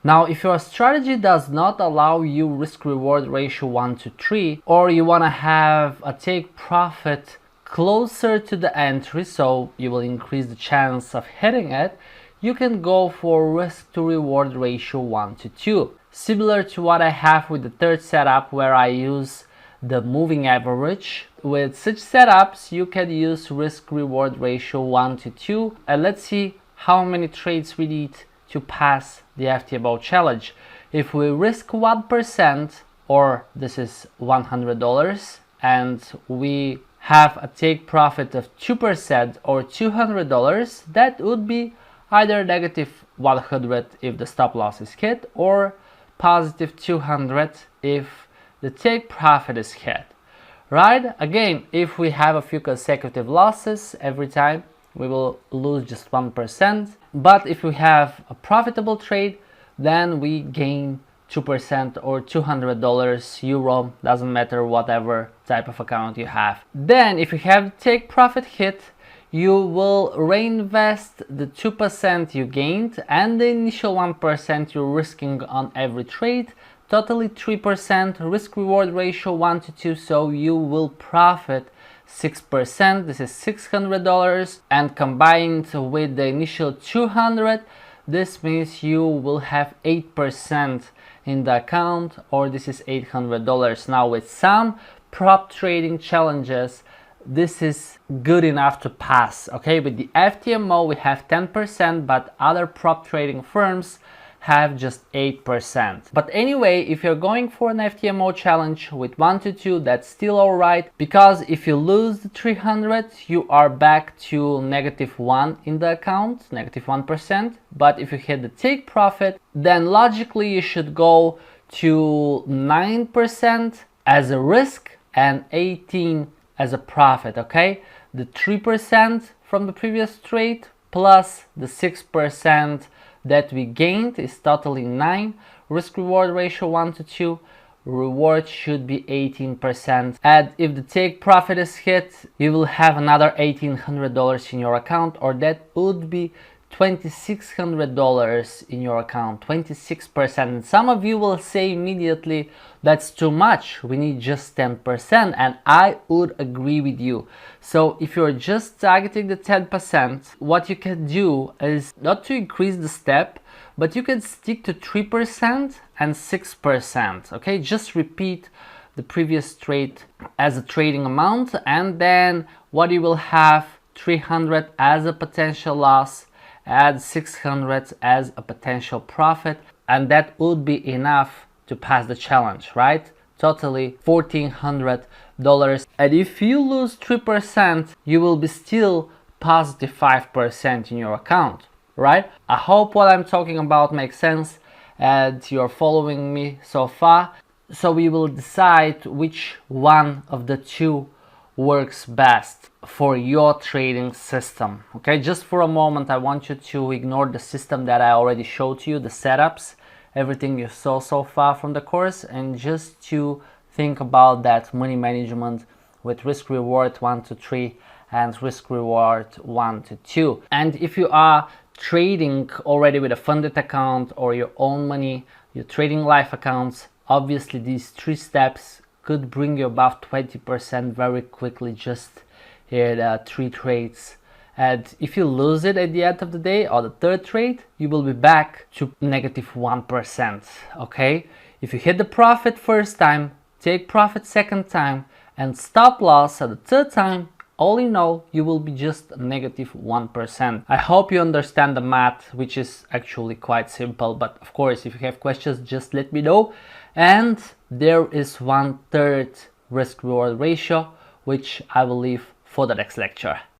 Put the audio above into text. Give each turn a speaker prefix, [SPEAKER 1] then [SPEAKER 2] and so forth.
[SPEAKER 1] Now, if your strategy does not allow you risk-reward ratio 1 to 3, or you want to have a take profit closer to the entry, so you will increase the chance of hitting it, you can go for risk to reward ratio 1 to 2. Similar to what I have with the third setup, where I use the moving average. With such setups, you can use risk reward ratio 1 to 2. And let's see how many trades we need to pass the FTMO challenge. If we risk 1%, or this is $100, and we have a take profit of 2% or $200, that would be either negative 100 if the stop loss is hit, or positive 200 if the take profit is hit. Right? Again, if we have a few consecutive losses every time, we will lose just 1%. But if we have a profitable trade, then we gain 2% or $200, euro, doesn't matter whatever type of account you have. Then if you have take profit hit, you will reinvest the 2% you gained and the initial 1% you're risking on every trade, totally 3%, risk reward ratio 1 to 2, so you will profit 6%. This is $600, and combined with the initial 200, this means you will have 8% in the account, or this is $800. Now, with some prop trading challenges, this is good enough to pass. Okay, with the FTMO we have 10%, but other prop trading firms have just 8%. But anyway, if you're going for an FTMO challenge with 1 to 2, that's still alright, because if you lose the 300, you are back to -1 in the account, -1%. But if you hit the take profit, then logically you should go to 9% as a risk and 18 as a profit. Okay, the 3% from the previous trade plus the 6% that we gained is totally 9. Risk reward ratio 1 to 2, reward should be 18%. And if the take profit is hit, you will have another $1,800 in your account, or that would be $2,600 in your account, 26%. And some of you will say immediately, that's too much, we need just 10%, and I would agree with you. So if you're just targeting the 10%, what you can do is not to increase the step, but you can stick to 3% and 6%. Okay, just repeat the previous trade as a trading amount, and then what you will have, 300 as a potential loss, add 600 as a potential profit, and that would be enough to pass the challenge, right? Totally $1,400. And if you lose 3%, you will be still positive 5% in your account, right? I hope what I'm talking about makes sense and you're following me so far. So we will decide which one of the two works best for your trading system. Okay, just for a moment I want you to ignore the system that I already showed you, the setups, everything you saw so far from the course, and just to think about that money management with risk reward 1 to 3 and risk reward 1 to 2. And if you are trading already with a funded account or your own money, you're trading live accounts, obviously these 3 steps could bring you above 20% very quickly, just in 3 trades. And if you lose it at the end of the day or the 3rd trade, you will be back to -1%. Okay, if you hit the profit first time, take profit 2nd time, and stop loss at the 3rd time, all in all, you will be just -1%. I hope you understand the math, which is actually quite simple. But of course, if you have questions, just let me know. And there is 1/3 risk reward ratio, which I will leave for the next lecture.